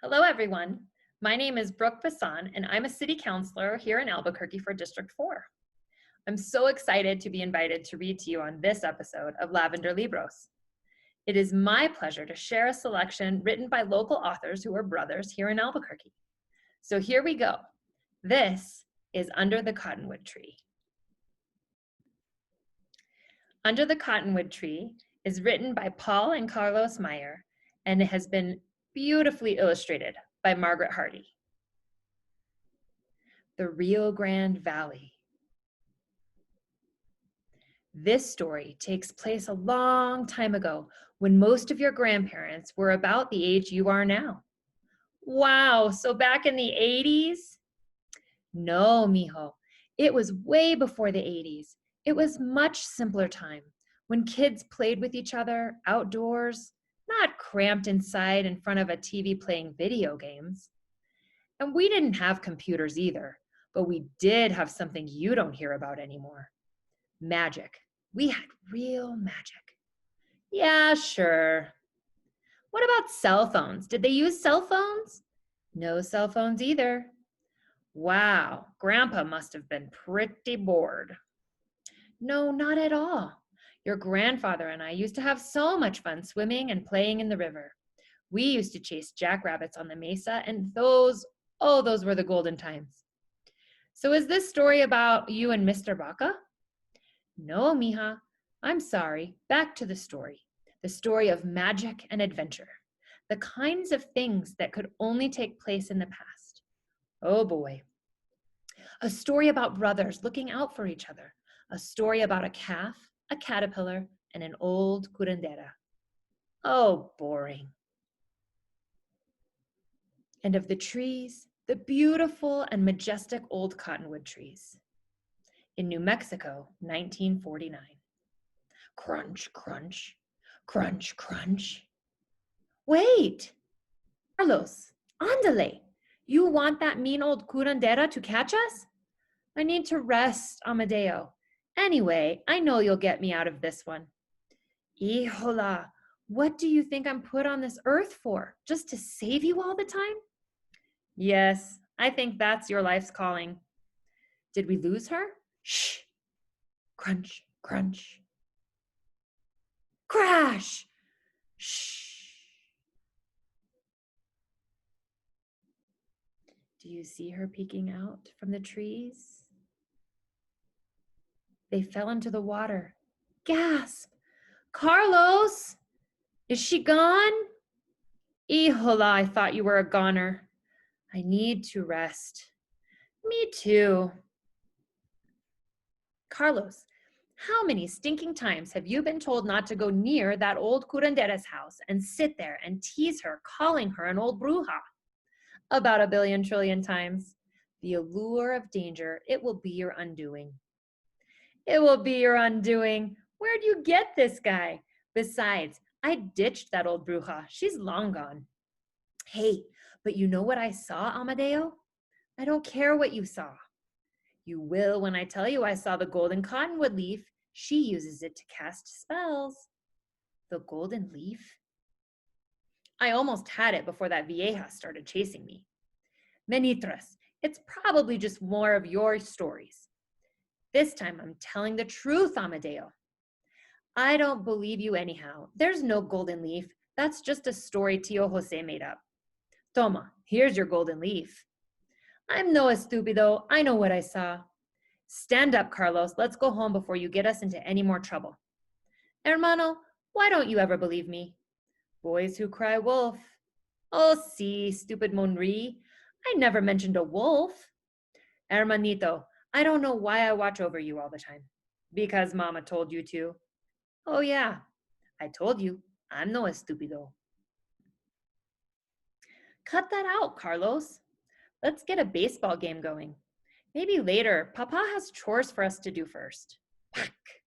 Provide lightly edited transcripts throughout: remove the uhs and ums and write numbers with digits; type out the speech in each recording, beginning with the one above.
Hello, everyone. My name is Brook Bassan, and I'm a city councilor here in Albuquerque for District 4. I'm so excited to be invited to read to you on this episode of Lavender Libros. It is my pleasure to share a selection written by local authors who are brothers here in Albuquerque. So here we go. This is Under the Cottonwood Tree. Under the Cottonwood Tree is written by Paul and Carlos Meyer, and it has been beautifully illustrated by Margaret Hardy. The Rio Grande Valley. This story takes place a long time ago when most of your grandparents were about the age you are now. Wow, so back in the 80s? No, mijo, it was way before the 80s. It was much simpler time when kids played with each other outdoors, not cramped inside in front of a TV playing video games. And we didn't have computers either, but we did have something you don't hear about anymore. Magic. We had real magic. Yeah, sure. What about cell phones? Did they use cell phones? No cell phones either. Wow, Grandpa must have been pretty bored. No, not at all. Your grandfather and I used to have so much fun swimming and playing in the river. We used to chase jackrabbits on the mesa, and those were the golden times. So is this story about you and Mr. Baca? No, mija. I'm sorry. Back to the story. The story of magic and adventure. The kinds of things that could only take place in the past. Oh boy. A story about brothers looking out for each other. A story about a calf, a caterpillar, and an old curandera. Oh, boring. And of the trees, the beautiful and majestic old cottonwood trees. In New Mexico, 1949. Crunch, crunch, crunch, crunch. Wait! Carlos, ándale! You want that mean old curandera to catch us? I need to rest, Amadeo. Anyway, I know you'll get me out of this one. Hijola, what do you think I'm put on this earth for? Just to save you all the time? Yes, I think that's your life's calling. Did we lose her? Shh! Crunch, crunch. Crash! Shh! Do you see her peeking out from the trees? They fell into the water. Gasp! Carlos! Is she gone? Hijola, I thought you were a goner. I need to rest. Me too. Carlos, how many stinking times have you been told not to go near that old curandera's house and sit there and tease her, calling her an old bruja? About 1,000,000,000,000,000 times. The allure of danger, it will be your undoing. It will be your undoing. Where'd you get this guy? Besides, I ditched that old bruja. She's long gone. Hey, but you know what I saw, Amadeo? I don't care what you saw. You will when I tell you I saw the golden cottonwood leaf. She uses it to cast spells. The golden leaf? I almost had it before that vieja started chasing me. Menitras, it's probably just more of your stories. This time I'm telling the truth, Amadeo. I don't believe you anyhow. There's no golden leaf. That's just a story Tio Jose made up. Toma, here's your golden leaf. I'm no estupido. I know what I saw. Stand up, Carlos. Let's go home before you get us into any more trouble. Hermano, why don't you ever believe me? Boys who cry wolf. Oh, see, stupid Monri. I never mentioned a wolf. Hermanito, I don't know why I watch over you all the time. Because Mama told you to. Oh yeah, I told you. I'm no estupido. Cut that out, Carlos. Let's get a baseball game going. Maybe later. Papa has chores for us to do first. Whack.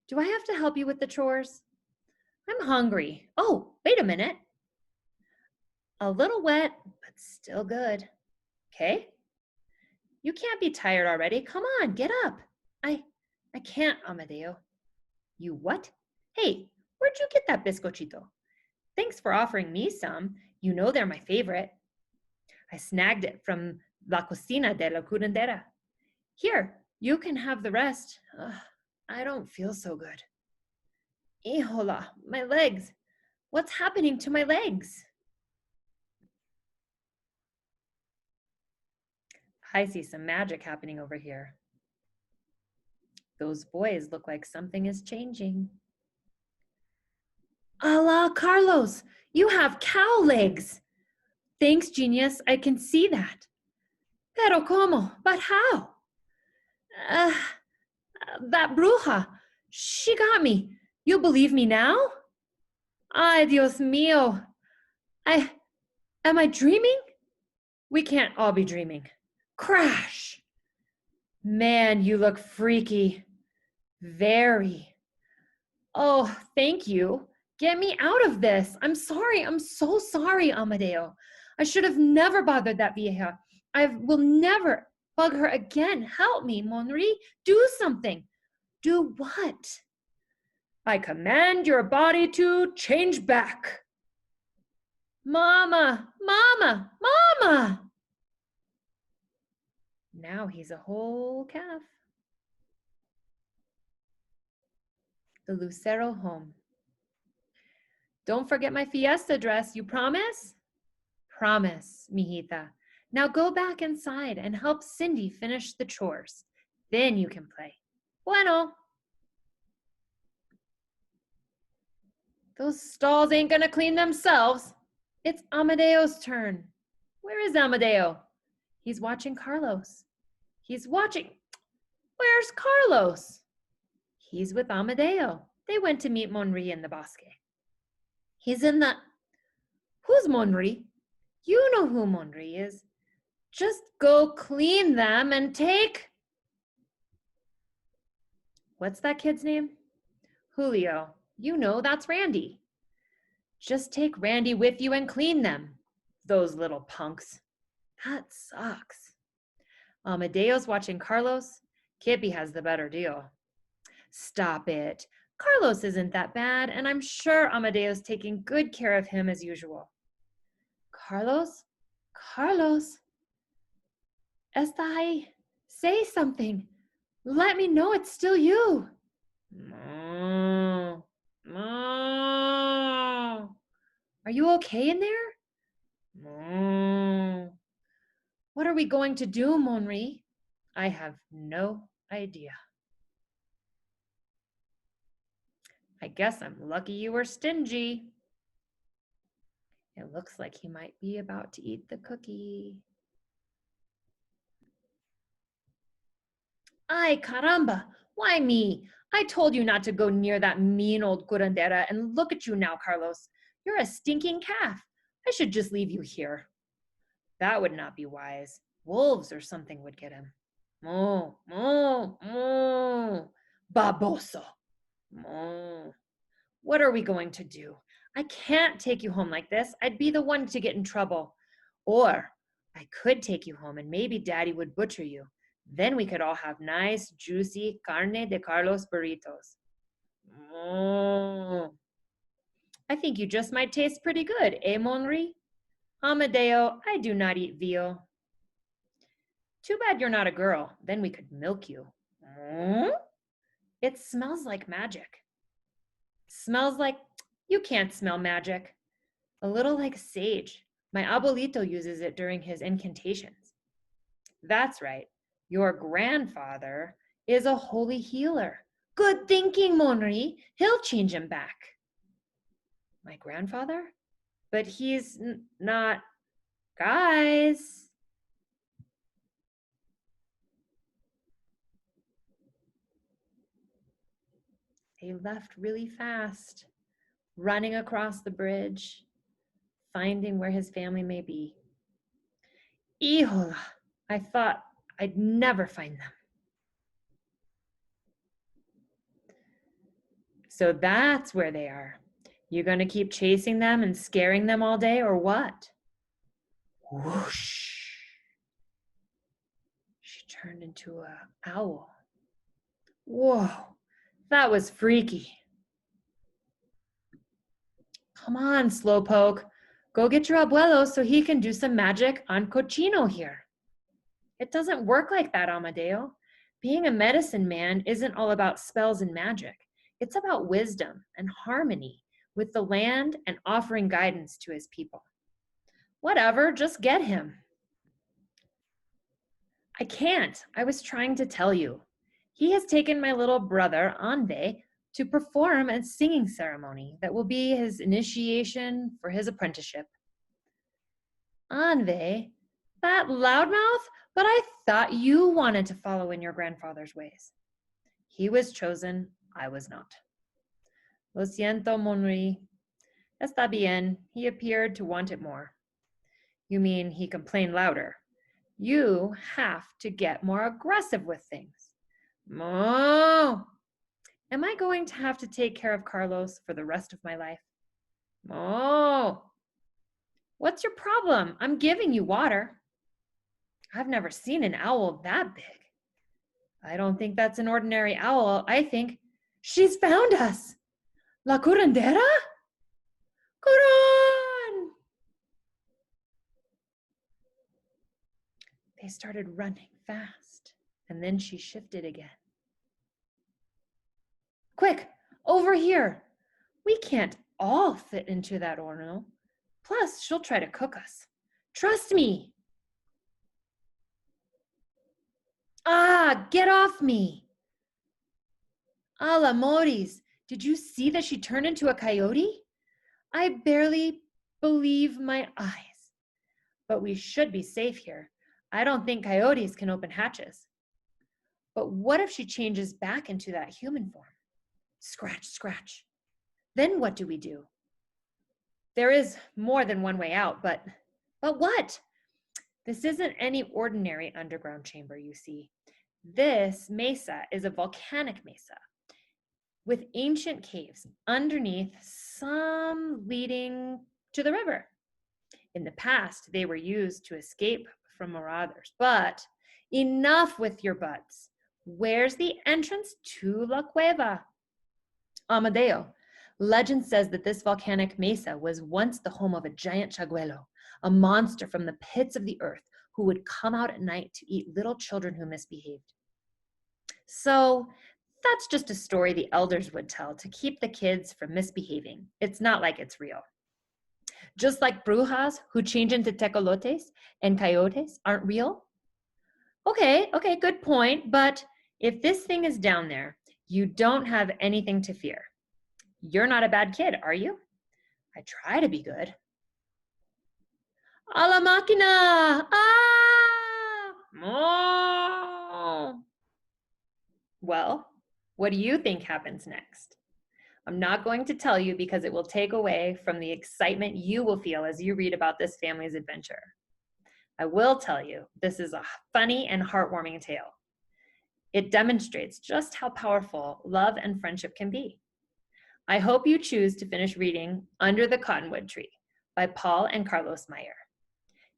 Do I have to help you with the chores? I'm hungry. Oh, wait a minute. A little wet, but still good. Okay? You can't be tired already. Come on, get up. I can't, Amadeo. You what? Hey, where'd you get that bizcochito? Thanks for offering me some. You know they're my favorite. I snagged it from La Cocina de la Curandera. Here, you can have the rest. I don't feel so good. Hijola, my legs. What's happening to my legs? I see some magic happening over here. Those boys look like something is changing. Allah, Carlos, you have cow legs. Thanks, genius. I can see that. Pero como? But how? That bruja. She got me. You believe me now? Ay, Dios mío. Am I dreaming? We can't all be dreaming. Crash. Man, you look freaky. Very. Oh, thank you. Get me out of this. I'm sorry. I'm so sorry, Amadeo. I should have never bothered that vieja. I will never bug her again. Help me, Monri. Do something. Do what? I command your body to change back. Mama, Mama, Mama. Now he's a whole calf. The Lucero home. Don't forget my fiesta dress, you promise? Promise, mijita. Now go back inside and help Cindy finish the chores. Then you can play. Bueno. Those stalls ain't gonna clean themselves. It's Amadeo's turn. Where is Amadeo? He's watching Carlos. He's watching. Where's Carlos? He's with Amadeo. They went to meet Monri in the bosque. He's in the... Who's Monri? You know who Monri is. Just go clean them and take... What's that kid's name? Julio. You know, that's Randy. Just take Randy with you and clean them. Those little punks. That sucks. Amadeo's watching Carlos. Kippy has the better deal. Stop it. Carlos isn't that bad, and I'm sure Amadeo's taking good care of him as usual. Carlos? Carlos? Está ahí. Say something. Let me know it's still you. No. No. Are you okay in there? No. What are we going to do, Monri? I have no idea. I guess I'm lucky you were stingy. It looks like he might be about to eat the cookie. Ay, caramba, why me? I told you not to go near that mean old curandera, and look at you now, Carlos. You're a stinking calf. I should just leave you here. That would not be wise. Wolves or something would get him. Moo, moo, moo. Baboso. Moo. What are we going to do? I can't take you home like this. I'd be the one to get in trouble. Or I could take you home and maybe Daddy would butcher you. Then we could all have nice, juicy carne de Carlos burritos. Mm. I think you just might taste pretty good, eh, Monri? Amadeo, I do not eat veal. Too bad you're not a girl. Then we could milk you. Mm? It smells like magic. Smells like... You can't smell magic. A little like sage. My abuelito uses it during his incantations. That's right. Your grandfather is a holy healer. Good thinking, Monri. He'll change him back. My grandfather? But he's not... Guys. They left really fast, running across the bridge, finding where his family may be. Hijola, I thought I'd never find them. So that's where they are. You gonna keep chasing them and scaring them all day or what? Whoosh. She turned into an owl. Whoa, that was freaky. Come on, Slowpoke. Go get your abuelo so he can do some magic on cochino here. It doesn't work like that, Amadeo. Being a medicine man isn't all about spells and magic. It's about wisdom and harmony with the land and offering guidance to his people. Whatever, just get him. I can't. I was trying to tell you. He has taken my little brother, Anve, to perform a singing ceremony that will be his initiation for his apprenticeship. Anve? That loudmouth? But I thought you wanted to follow in your grandfather's ways. He was chosen, I was not. Lo siento, Monri. Está bien. He appeared to want it more. You mean he complained louder? You have to get more aggressive with things. Mo! Am I going to have to take care of Carlos for the rest of my life? Mo! What's your problem? I'm giving you water. I've never seen an owl that big. I don't think that's an ordinary owl. I think she's found us. La Curandera? Curan! They started running fast, and then she shifted again. Quick, over here. We can't all fit into that ornal. Plus, she'll try to cook us. Trust me. Ah, get off me. Ala Moris, did you see that she turned into a coyote? I barely believe my eyes. But we should be safe here. I don't think coyotes can open hatches. But what if she changes back into that human form? Scratch, scratch. Then what do we do? There is more than one way out, but what? This isn't any ordinary underground chamber, you see. This mesa is a volcanic mesa with ancient caves underneath, some leading to the river. In the past, they were used to escape from marauders, but enough with your buts. Where's the entrance to La Cueva? Amadeo, legend says that this volcanic mesa was once the home of a giant chaguelo, a monster from the pits of the earth who would come out at night to eat little children who misbehaved. So that's just a story the elders would tell to keep the kids from misbehaving. It's not like it's real. Just like brujas who change into tecolotes and coyotes aren't real? Okay, good point. But if this thing is down there, you don't have anything to fear. You're not a bad kid, are you? I try to be good. A la máquina! Ah! Oh! Well, what do you think happens next? I'm not going to tell you because it will take away from the excitement you will feel as you read about this family's adventure. I will tell you, this is a funny and heartwarming tale. It demonstrates just how powerful love and friendship can be. I hope you choose to finish reading Under the Cottonwood Tree by Paul and Carlos Meyer.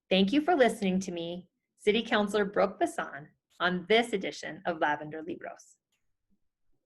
Thank you for listening to me, City Councilor Brook Bassan, on this edition of Lavender Libros.